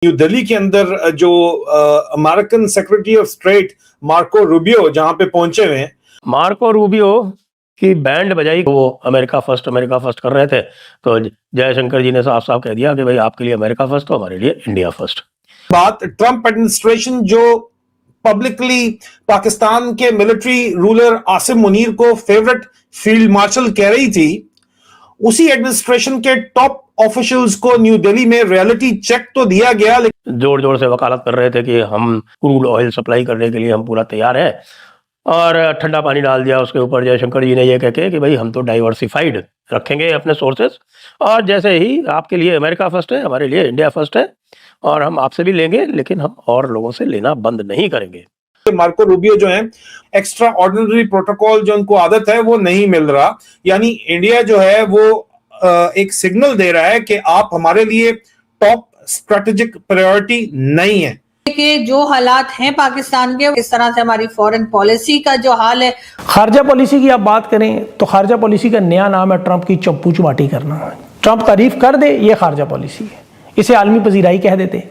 New Delhi के अंदर जो American secretary of state Marco Rubio जहां पे पहुंचे हुए हैं। मार्को रूबियो की बैंड बजाई, वो अमेरिका फर्स्ट कर रहे थे, तो जयशंकर जी ने साफ साफ कह दिया कि भाई आपके लिए अमेरिका फर्स्ट तो हमारे लिए इंडिया फर्स्ट। बात ट्रंप एडमिनिस्ट्रेशन जो पब्लिकली पाकिस्तान के मिलिट्री रूलर आसिम मुनीर को फेवरेट फील्ड मार्शल कह रही थी, उसी एडमिनिस्ट्रेशन के टॉप ऑफिशियल्स को न्यू दिल्ली में रियलिटी चेक तो दिया गया, लेकिन जोर जोर से वकालत कर रहे थे कि हम क्रूड ऑयल सप्लाई करने के लिए हम पूरा तैयार है, और ठंडा पानी डाल दिया उसके ऊपर जयशंकर जी ने ये कह के कि भाई हम तो डाइवर्सिफाइड रखेंगे अपने सोर्सेस, और जैसे ही आपके लिए अमेरिका फर्स्ट है हमारे लिए इंडिया फर्स्ट है, और हम आपसे भी लेंगे लेकिन हम और लोगों से लेना बंद नहीं करेंगे। मार्को रूबियो जो है एक्स्ट्रा ऑर्डिनरी प्रोटोकॉल जो उनको आदत है वो नहीं मिल रहा, यानी इंडिया जो है वो एक सिग्नल दे रहा है कि आप हमारे लिए टॉप स्ट्रेटेजिक प्रायोरिटी नहीं है। के जो हालात हैं पाकिस्तान के, इस तरह से हमारी फॉरेन पॉलिसी का जो हाल है। खारजा पॉलिसी की आप बात करें तो खारजा पॉलिसी का नया नाम है ट्रंप की चप्पू चुमाटी करना। ट्रंप तारीफ कर दे ये खारजा पॉलिसी है, इसे आलमी पजीराई कह देते।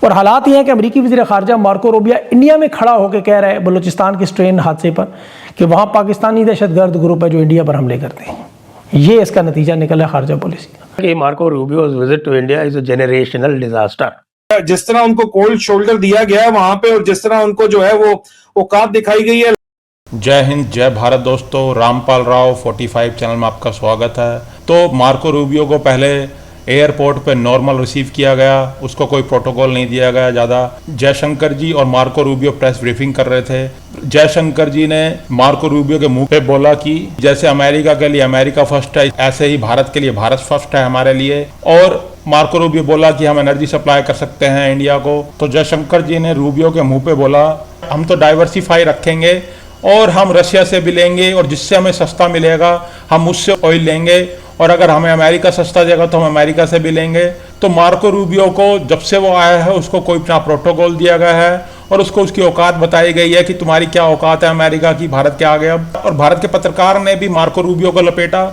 और हालात ये हैं कि अमेरिकी वज़ीर खारजा मार्को रूबियो इंडिया में खड़ा होकर कह रहा है बलूचिस्तान के स्ट्रेन हादसे पर कि वहाँ पाकिस्तानी दहशतगर्द ग्रुप है जो इंडिया पर हमले करते हैं। ये इसका नतीजा निकला है खारजा पॉलिसी का। Marco Rubio's visit to India is a generational disaster. जिस तरह उनको कोल्ड शोल्डर दिया गया है वहां पे, और जिस तरह उनको जो है वो औकात दिखाई गई है। जय हिंद, जय भारत दोस्तों। रामपाल राव 45 चैनल में आपका स्वागत है। तो मार्को रूबियो को पहले एयरपोर्ट पे नॉर्मल रिसीव किया गया, उसको कोई प्रोटोकॉल नहीं दिया गया ज़्यादा। जयशंकर जी और मार्को रूबियो प्रेस ब्रीफिंग कर रहे थे। जयशंकर जी ने मार्को रूबियो के मुंह पे बोला कि जैसे अमेरिका के लिए अमेरिका फर्स्ट है, ऐसे ही भारत के लिए भारत फर्स्ट है हमारे लिए। और मार्को रूबियो बोला कि हम एनर्जी सप्लाई कर सकते हैं इंडिया को। तो जयशंकर जी ने रूबियो के मुंह पे बोला हम तो डाइवर्सिफाई रखेंगे और हम रशिया से भी लेंगे, और जिससे हमें सस्ता मिलेगा हम उससे ऑयल लेंगे, और अगर हमें अमेरिका सस्ता देगा तो हम अमेरिका से भी लेंगे। तो मार्को रूबियो को जब से वो आया है उसको कोई अपना प्रोटोकॉल दिया गया है और उसको उसकी औकात बताई गई है कि तुम्हारी क्या औकात है अमेरिका की, भारत के आगे अब। और भारत के पत्रकार ने भी मार्को रूबियो को लपेटा।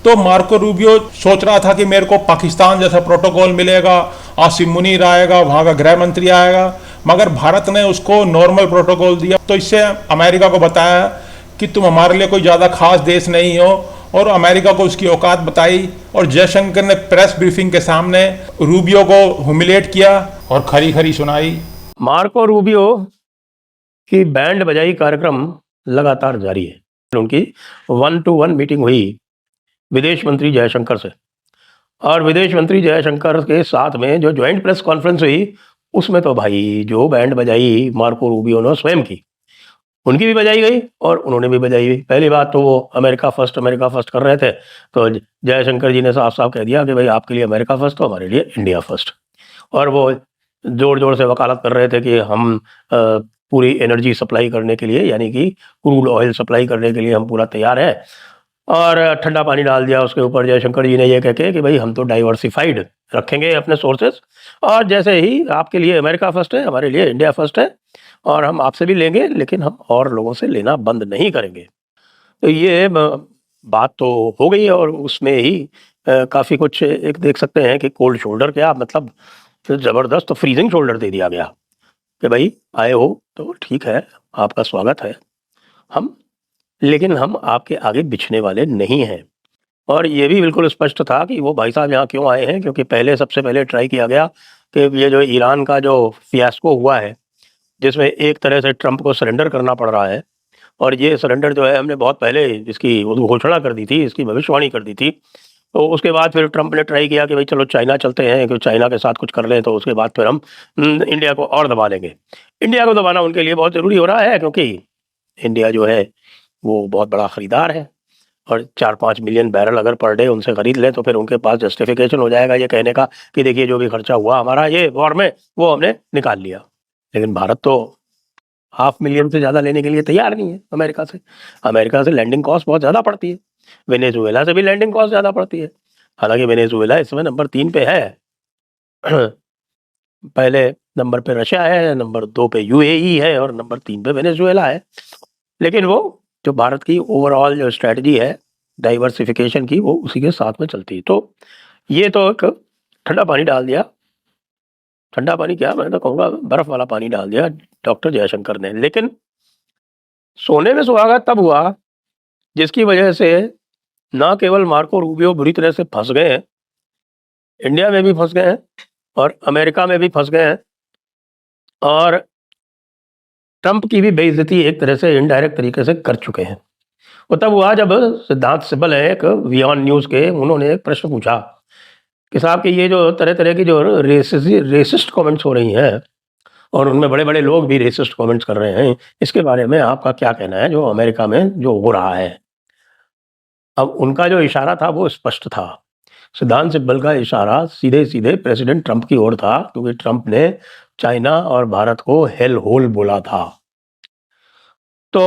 तो मार्को रूबियो सोच रहा था कि मेरे को पाकिस्तान जैसा प्रोटोकॉल मिलेगा, आसिम मुनीर आएगा, वहाँ का गृह मंत्री आएगा, मगर भारत ने उसको नॉर्मल प्रोटोकॉल दिया। तो इससे अमेरिका को बताया कि तुम हमारे लिए कोई ज़्यादा खास देश नहीं हो, और अमेरिका को उसकी औकात बताई। और जयशंकर ने प्रेस ब्रीफिंग के सामने रूबियो को ह्यूमिलेट किया और खरी खरी सुनाई। मार्को रूबियो की बैंड बजाई कार्यक्रम लगातार जारी है। उनकी 1-to-1 मीटिंग हुई विदेश मंत्री जयशंकर से, और विदेश मंत्री जयशंकर के साथ में जो ज्वाइंट प्रेस कॉन्फ्रेंस हुई उसमें तो भाई जो बैंड बजाई मार्को रूबियो ने स्वयं की, उनकी भी बजाई गई और उन्होंने भी बजाई गई। पहली बात तो वो अमेरिका फर्स्ट कर रहे थे, तो जयशंकर जी ने साफ साफ कह दिया कि भाई आपके लिए अमेरिका फर्स्ट तो हमारे लिए इंडिया फर्स्ट। और वो जोर जोर से वकालत कर रहे थे कि हम पूरी एनर्जी सप्लाई करने के लिए, यानी कि क्रूड ऑयल सप्लाई करने के लिए हम पूरा तैयार है, और ठंडा पानी डाल दिया उसके ऊपर जयशंकर जी ने ये कह के कि भाई हम तो डाइवर्सिफाइड रखेंगे अपने सोर्सेस, और जैसे ही आपके लिए अमेरिका फर्स्ट है हमारे लिए इंडिया फर्स्ट है, और हम आपसे भी लेंगे लेकिन हम और लोगों से लेना बंद नहीं करेंगे। तो ये बात तो हो गई, और उसमें ही काफ़ी कुछ एक देख सकते हैं कि कोल्ड शोल्डर क्या मतलब ज़बरदस्त फ्रीजिंग शोल्डर दे दिया गया कि भाई आए हो तो ठीक है, आपका स्वागत है, लेकिन हम आपके आगे बिछने वाले नहीं हैं। और ये भी बिल्कुल स्पष्ट था कि वो भाई साहब यहाँ क्यों आए हैं, क्योंकि सबसे पहले ट्राई किया गया कि ये जो ईरान का जो फियास्को हुआ है, जिसमें एक तरह से ट्रंप को सरेंडर करना पड़ रहा है, और ये सरेंडर जो है हमने बहुत पहले इसकी घोषणा कर दी थी, इसकी भविष्यवाणी कर दी थी। तो उसके बाद फिर ट्रंप ने ट्राई किया कि भाई चलो चाइना चलते हैं, कि चाइना के साथ कुछ कर लें, तो उसके बाद फिर हम इंडिया को और दबा लेंगे। इंडिया को दबाना उनके लिए बहुत ज़रूरी हो रहा है, क्योंकि इंडिया जो है वो बहुत बड़ा ख़रीदार है, और 4-5 मिलियन बैरल अगर पर डे उनसे ख़रीद लें तो फिर उनके पास जस्टिफिकेशन हो जाएगा ये कहने का कि देखिए जो भी खर्चा हुआ हमारा ये वॉर में वो हमने निकाल लिया। लेकिन भारत तो 500,000 से ज़्यादा लेने के लिए तैयार नहीं है अमेरिका से। अमेरिका से लैंडिंग कॉस्ट बहुत ज़्यादा पड़ती है, वेनेजुएला से भी लैंडिंग कॉस्ट ज़्यादा पड़ती है। हालांकि वेनेजुएला इस समय नंबर 3 पे है पहले नंबर पे रशिया है, नंबर 2 पे यूएई है, और नंबर 3 पे वेनेजुएला है। लेकिन वो जो भारत की ओवरऑल जो स्ट्रैटेजी है डाइवर्सिफिकेशन की, वो उसी के साथ में चलती है। तो ये तो एक ठंडा पानी डाल दिया ठंडा पानी क्या, मैं तो कहूँगा बर्फ वाला पानी डाल दिया डॉक्टर जयशंकर ने। लेकिन सोने में सुहागा तब हुआ जिसकी वजह से ना केवल मार्को रूबियो बुरी तरह से फंस गए हैं, इंडिया में भी फंस गए हैं और अमेरिका में भी फंस गए हैं, और ट्रंप की भी बेइज्जती एक तरह से इनडायरेक्ट तरीके से कर चुके हैं। वो तब हुआ जब सिद्धांत सिब्बल है एक वियॉन न्यूज़ के, उन्होंने एक प्रश्न पूछा कि साहब कि ये जो तरह तरह की जो रेसिस्ट कमेंट्स हो रही हैं और उनमें बड़े बड़े लोग भी रेसिस्ट कमेंट्स कर रहे हैं, इसके बारे में आपका क्या कहना है जो अमेरिका में जो हो रहा है। अब उनका जो इशारा था वो स्पष्ट था। सिद्धांत सिब्बल का इशारा सीधे सीधे प्रेसिडेंट ट्रंप की ओर था, क्योंकि ट्रंप ने चाइना और भारत को हेल होल बोला था। तो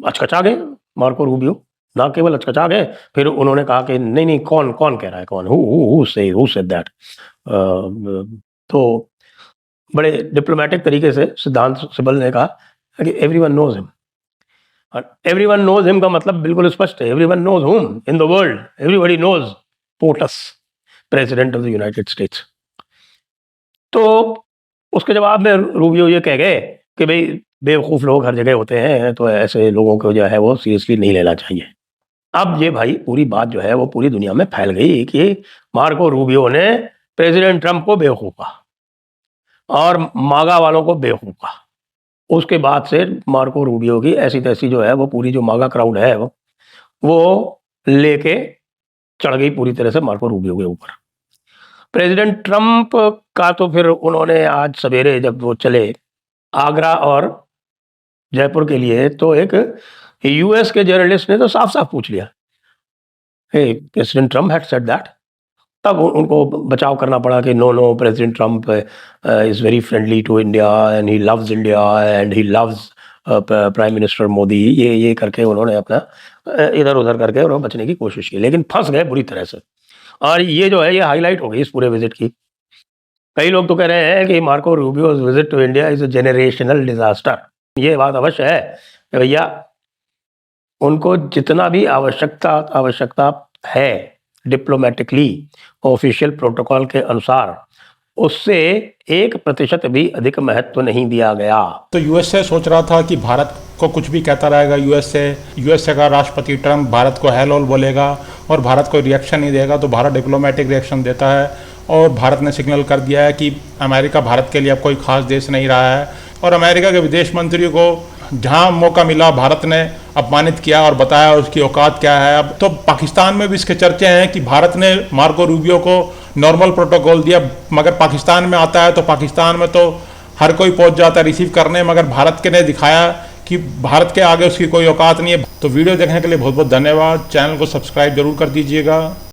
अचकचा गए मार्को रूबियो, ना केवल अचकचा गए, फिर उन्होंने कहा कि नहीं नहीं, कौन कौन कह रहा है, कौन, हु सेड दैट। तो बड़े डिप्लोमेटिक तरीके से सिद्धांत सिब्बल ने कहा कि एवरीवन नोज हिम, और एवरीवन नोज हिम का मतलब बिल्कुल स्पष्ट है, everyone knows whom in the world, everybody knows POTUS, president of the United States. तो उसके जवाब में रूबियो ये कह गए कि भाई बेवकूफ़ लोग हर जगह होते हैं, तो ऐसे लोगों को जो है वो सीरियसली नहीं लेना चाहिए। अब ये भाई पूरी बात जो है वो पूरी दुनिया में फैल गई कि मार्को रूबियो ने प्रेसिडेंट ट्रंप को बेवकूफ़ कहा और मागा वालों को बेवकूफ़ कहा। उसके बाद से मार्को रूबियो की ऐसी तैसी जो है वो पूरी जो मागा क्राउड है वो लेके चढ़ गई पूरी तरह से मार्को रूबियो के ऊपर। प्रेसिडेंट ट्रंप का तो फिर उन्होंने आज सवेरे जब वो चले आगरा और जयपुर के लिए, तो एक यूएस के जर्नलिस्ट ने तो साफ साफ पूछ लिया, hey president Trump had said that. तब उनको बचाव करना पड़ा कि no president Trump is very friendly to India and he loves India and he loves prime minister Modi, ये करके उन्होंने अपना इधर उधर करके और बचने की कोशिश की, लेकिन फंस गए बुरी तरह से। और ये जो है ये हाईलाइट हो गई इस पूरे विजिट की। कई लोग तो कह रहे हैं कि Marco Rubio's visit to India is a generational disaster. ये बात अवश्य है कि भैया उनको जितना भी आवश्यकता है डिप्लोमेटिकली ऑफिशियल प्रोटोकॉल के अनुसार, उससे 1% भी अधिक महत्व नहीं दिया गया। तो यूएसए सोच रहा था कि भारत को कुछ भी कहता रहेगा, यूएसए का राष्ट्रपति ट्रंप भारत को हेल होल बोलेगा और भारत को रिएक्शन नहीं देगा, तो भारत डिप्लोमेटिक रिएक्शन देता है और भारत ने सिग्नल कर दिया है कि अमेरिका भारत के लिए अब कोई खास देश नहीं रहा है। और अमेरिका के विदेश मंत्री को जहां मौका मिला भारत ने अपमानित किया और बताया उसकी औकात क्या है। अब तो पाकिस्तान में भी इसके चर्चे हैं कि भारत ने मार्को रूबियो को नॉर्मल प्रोटोकॉल दिया, मगर पाकिस्तान में आता है तो पाकिस्तान में तो हर कोई पहुंच जाता है रिसीव करने, मगर भारत के ने दिखाया कि भारत के आगे उसकी कोई औकात नहीं है। तो वीडियो देखने के लिए बहुत बहुत धन्यवाद। चैनल को सब्सक्राइब जरूर कर दीजिएगा।